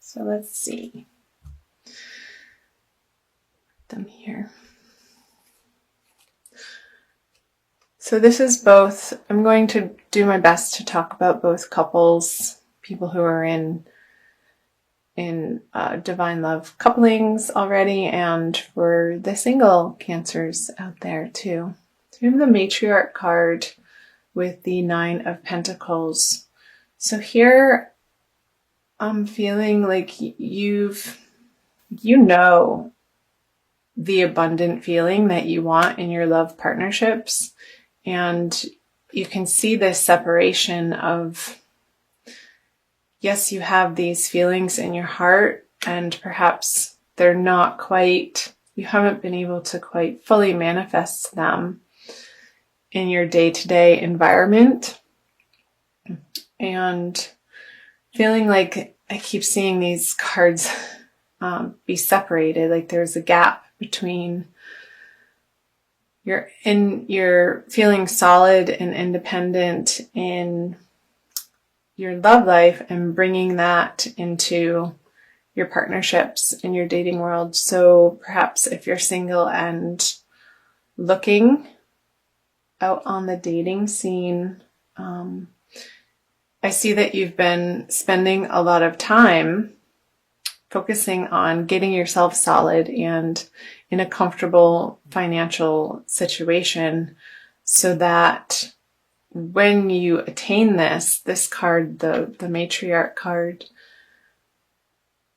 So let's see them here. So this is both, I'm going to do my best to talk about both couples, people who are in divine love couplings already, and for the single Cancers out there too. So we have the Matriarch card with the Nine of Pentacles. So here I'm feeling like you know the abundant feeling that you want in your love partnerships, and you can see this separation of, yes, you have these feelings in your heart, and perhaps they're not quite, you haven't been able to quite fully manifest them in your day-to-day environment. And feeling like I keep seeing these cards be separated, like there's a gap between you're feeling solid and independent in your love life and bringing that into your partnerships in your dating world. So perhaps if you're single and looking out on the dating scene, I see that you've been spending a lot of time focusing on getting yourself solid and in a comfortable financial situation, so that when you attain this card, the Matriarch card,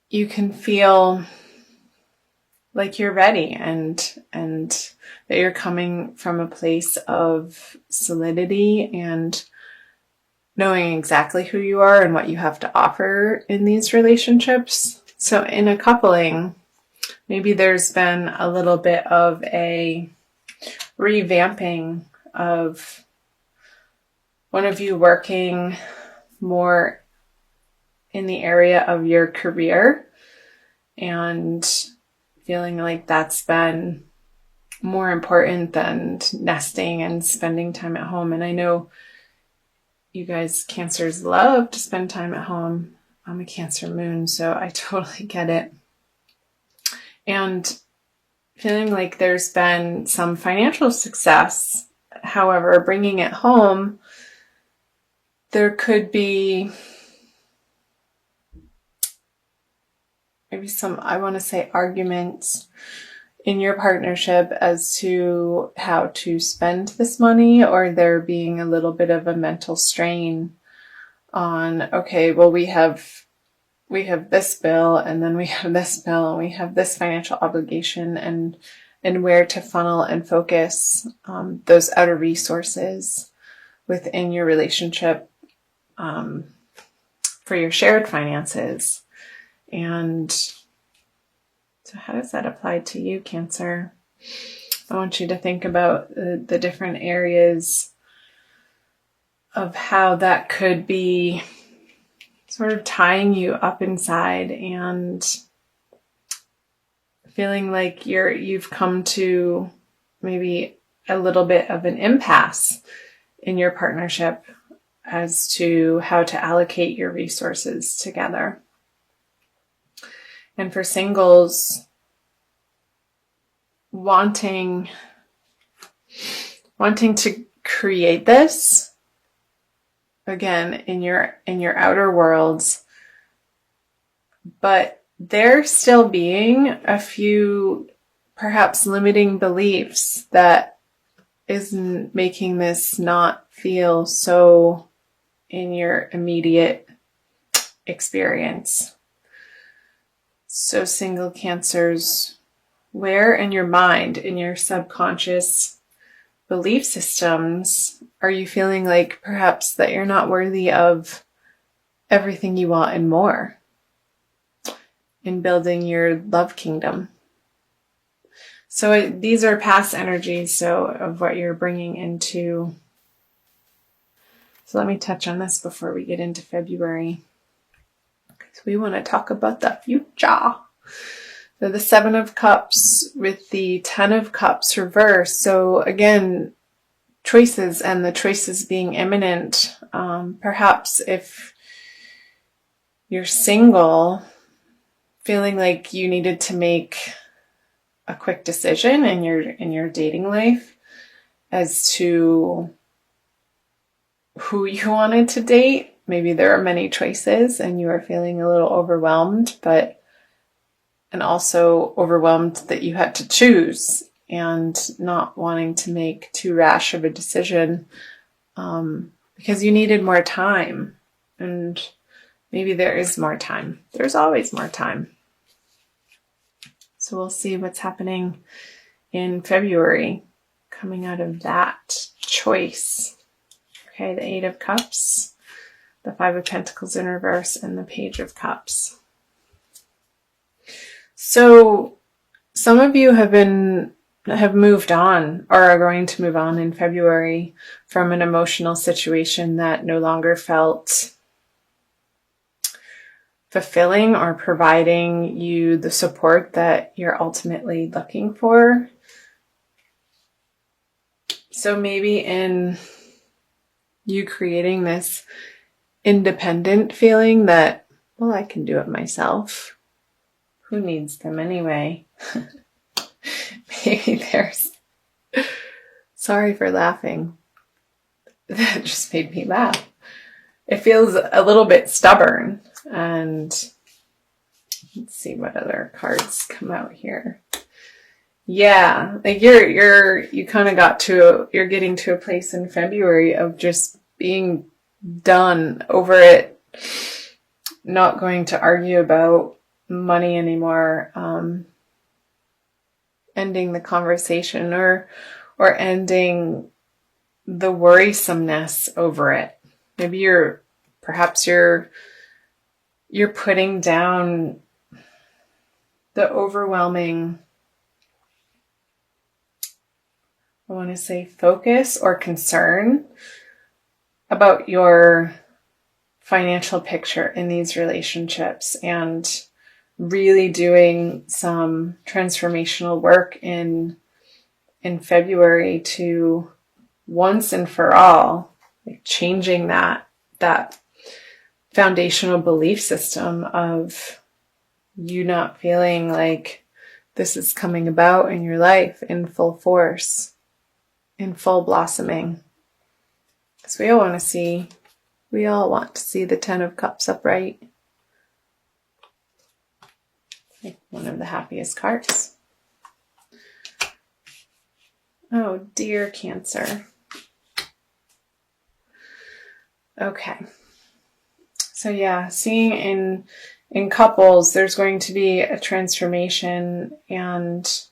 you can feel like you're ready and that you're coming from a place of solidity and knowing exactly who you are and what you have to offer in these relationships. So in a coupling, maybe there's been a little bit of a revamping of one of you working more in the area of your career and feeling like that's been more important than nesting and spending time at home. And I know you guys Cancers love to spend time at home. I'm a Cancer moon, so I totally get it. And feeling like there's been some financial success. However, bringing it home, there could be maybe some, I want to say, arguments in your partnership as to how to spend this money, or there being a little bit of a mental strain on, okay, well, we have this bill, and then we have this bill, and we have this financial obligation, and where to funnel and focus those outer resources within your relationship for your shared finances. And so how does that apply to you, Cancer? I want you to think about the different areas of how that could be sort of tying you up inside and feeling like you've come to maybe a little bit of an impasse in your partnership as to how to allocate your resources together. And for singles, wanting to create this again in your outer worlds, but there still being a few perhaps limiting beliefs that isn't making this not feel so in your immediate experience. So single Cancers, where in your mind, in your subconscious belief systems, are you feeling like perhaps that you're not worthy of everything you want and more in building your love kingdom? So these are past energies, so of what you're bringing into. So let me touch on this before we get into February. So we want to talk about the future. So the Seven of Cups with the Ten of Cups reversed. So again, choices, and the choices being imminent. Perhaps if you're single, feeling like you needed to make a quick decision in your dating life as to who you wanted to date. Maybe there are many choices and you are feeling a little overwhelmed, and also overwhelmed that you had to choose and not wanting to make too rash of a decision because you needed more time. And maybe there is more time. There's always more time. So we'll see what's happening in February coming out of that choice. Okay, the Eight of Cups, the Five of Pentacles in reverse, and the Page of Cups. So some of you have moved on or are going to move on in February from an emotional situation that no longer felt fulfilling or providing you the support that you're ultimately looking for. So maybe in you creating this independent feeling that, well, I can do it myself. Who needs them anyway? Maybe there's... Sorry for laughing. That just made me laugh. It feels a little bit stubborn. And let's see what other cards come out here. Yeah, like you kind of you're getting to a place in February of just being done over it, not going to argue about money anymore, ending the conversation or ending the worrisomeness over it. Maybe perhaps you're putting down the overwhelming, I want to say, focus or concern about your financial picture in these relationships and really doing some transformational work in February to once and for all, like changing that foundational belief system of you not feeling like this is coming about in your life in full force, in full blossoming. Because we all want to see the Ten of Cups upright. Like one of the happiest cards. Oh, dear Cancer. Okay. So yeah, seeing in couples, there's going to be a transformation and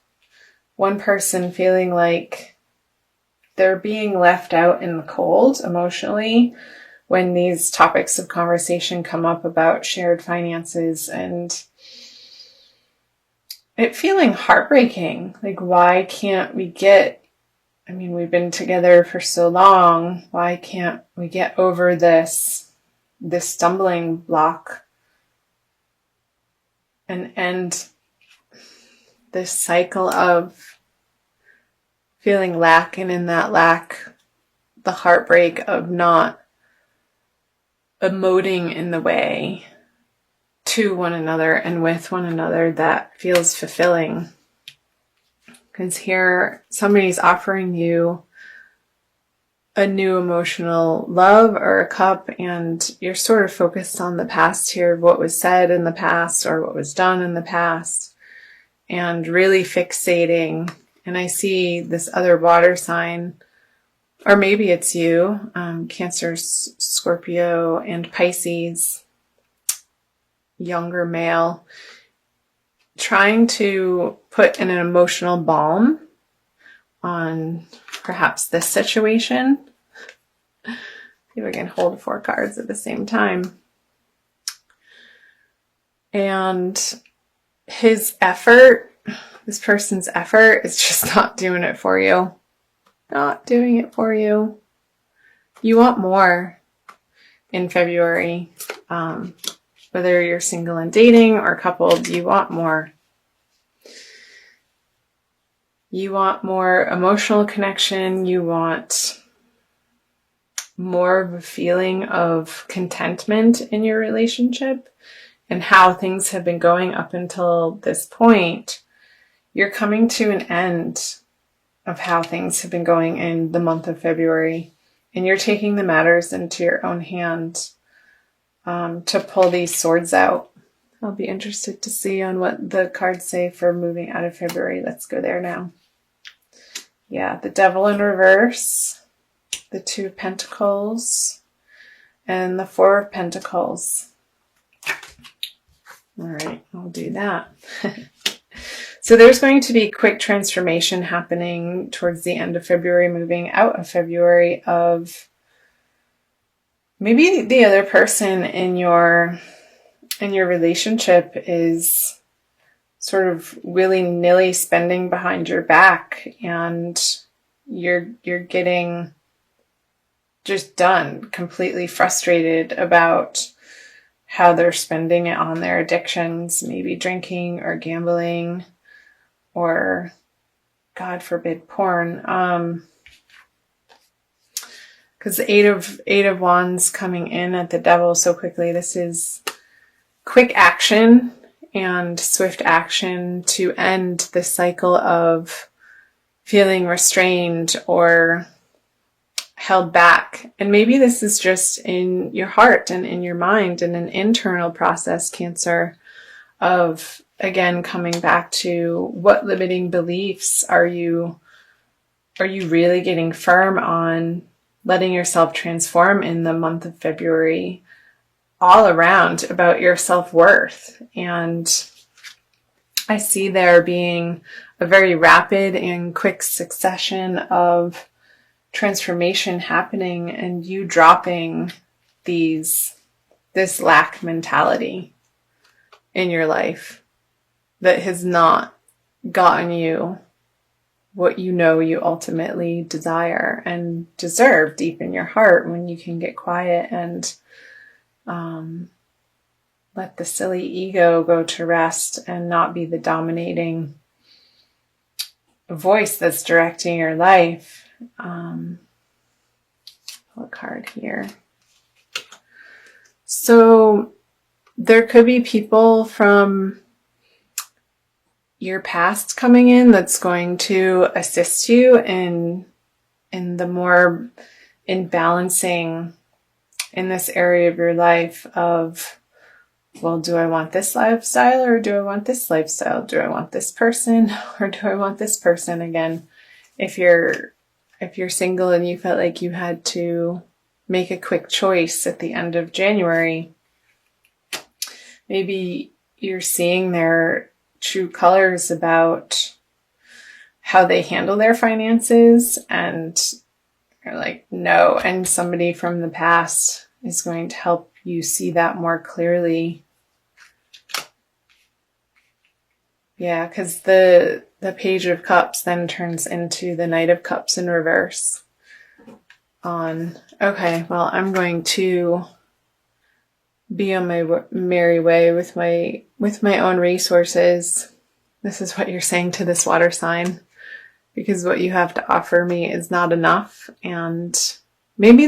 one person feeling like they're being left out in the cold emotionally when these topics of conversation come up about shared finances, and it feeling heartbreaking. Like, why can't we we've been together for so long. Why can't we get over this stumbling block and end this cycle of feeling lack, and in that lack, the heartbreak of not emoting in the way to one another and with one another that feels fulfilling. Because here, somebody's offering you a new emotional love or a cup, and you're sort of focused on the past here, what was said in the past or what was done in the past, and really fixating. And I see this other water sign, or maybe it's you, Cancer, Scorpio, and Pisces, younger male, trying to put an emotional balm on perhaps this situation. See if I can hold 4 cards at the same time. And this person's effort is just not doing it for you. Not doing it for you. You want more in February. Whether you're single and dating or coupled, you want more. You want more emotional connection. You want more of a feeling of contentment in your relationship. and how things have been going up until this point, you're coming to an end of how things have been going in the month of February, and you're taking the matters into your own hand to pull these swords out. I'll be interested to see on what the cards say for moving out of February. Let's go there now. Yeah, the Devil in reverse, the Two of Pentacles, and the Four of Pentacles. All right, I'll do that. So there's going to be quick transformation happening towards the end of February, moving out of February, of maybe the other person in your relationship is sort of willy-nilly spending behind your back, and you're getting just done, completely frustrated about how they're spending it on their addictions, maybe drinking or gambling, or God forbid, porn. Because the Eight of Wands coming in at the Devil so quickly, this is quick action and swift action to end the cycle of feeling restrained or held back. And maybe this is just in your heart and in your mind, and an internal process, Cancer, of again coming back to what limiting beliefs are you really getting firm on letting yourself transform in the month of February all around about your self-worth. And I see there being a very rapid and quick succession of transformation happening, and you dropping this lack mentality in your life that has not gotten you what you know you ultimately desire and deserve deep in your heart, when you can get quiet and let the silly ego go to rest and not be the dominating voice that's directing your life. Pull a card here. So there could be people from your past coming in that's going to assist you in balancing in this area of your life of, well, do I want this lifestyle or do I want this lifestyle? Do I want this person or do I want this person? Again, if you're single and you felt like you had to make a quick choice at the end of January, maybe you're seeing their true colors about how they handle their finances, and you're like, no. And somebody from the past is going to help you see that more clearly. Yeah, because the Page of Cups then turns into the Knight of Cups in reverse. Okay, well, I'm going to be on my merry way with my own resources. This is what you're saying to this water sign, because what you have to offer me is not enough. And maybe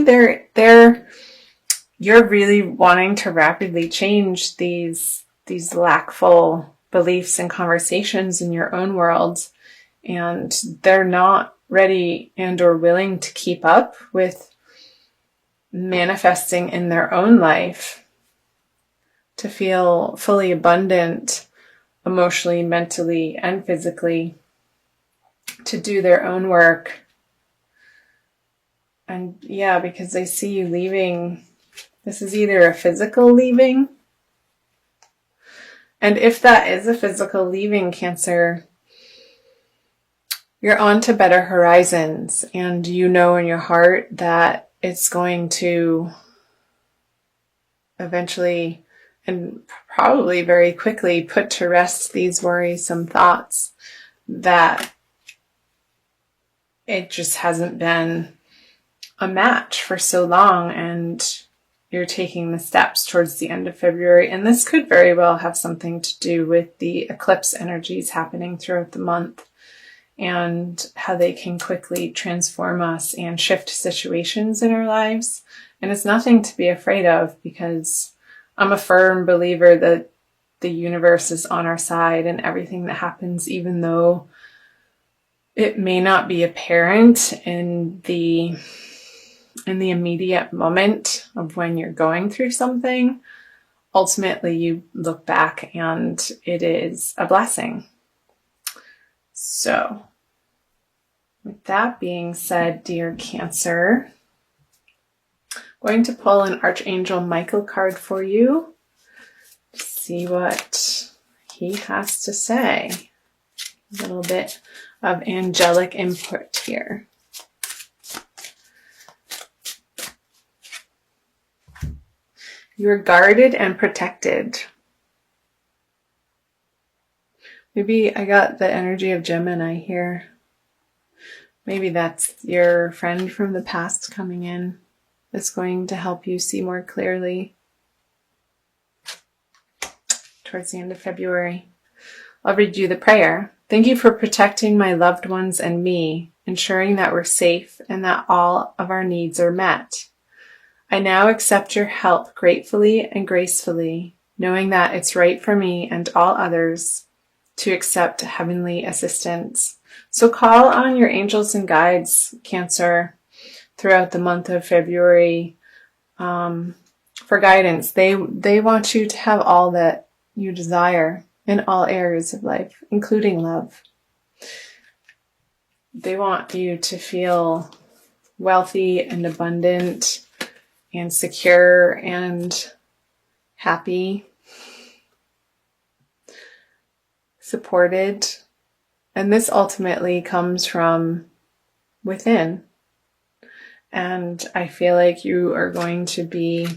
you're really wanting to rapidly change these lackful beliefs and conversations in your own world, and they're not ready and or willing to keep up with manifesting in their own life to feel fully abundant emotionally, mentally, and physically, to do their own work. And yeah, because I see you leaving. This is either a physical leaving, and if that is a physical leaving, Cancer, you're on to better horizons, and you know in your heart that it's going to eventually and probably very quickly put to rest these worrisome thoughts that it just hasn't been a match for so long, and you're taking the steps towards the end of February. And this could very well have something to do with the eclipse energies happening throughout the month, and how they can quickly transform us and shift situations in our lives. And it's nothing to be afraid of, because I'm a firm believer that the universe is on our side, and everything that happens, even though it may not be apparent in the immediate moment of when you're going through something, ultimately you look back and it is a blessing. So, with that being said, dear Cancer, I'm going to pull an Archangel Michael card for you to see what he has to say. A little bit of angelic input here. You're guarded and protected. Maybe I got the energy of Gemini here. Maybe that's your friend from the past coming in. That's going to help you see more clearly towards the end of February. I'll read you the prayer. Thank you for protecting my loved ones and me, ensuring that we're safe and that all of our needs are met. I now accept your help gratefully and gracefully, knowing that it's right for me and all others to accept heavenly assistance. So call on your angels and guides, Cancer, throughout the month of February for guidance. They want you to have all that you desire in all areas of life, including love. They want you to feel wealthy and abundant and secure and happy, supported. And this ultimately comes from within. And I feel like you are going to be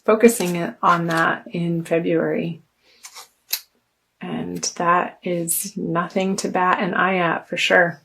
focusing on that in February. And that is nothing to bat an eye at for sure.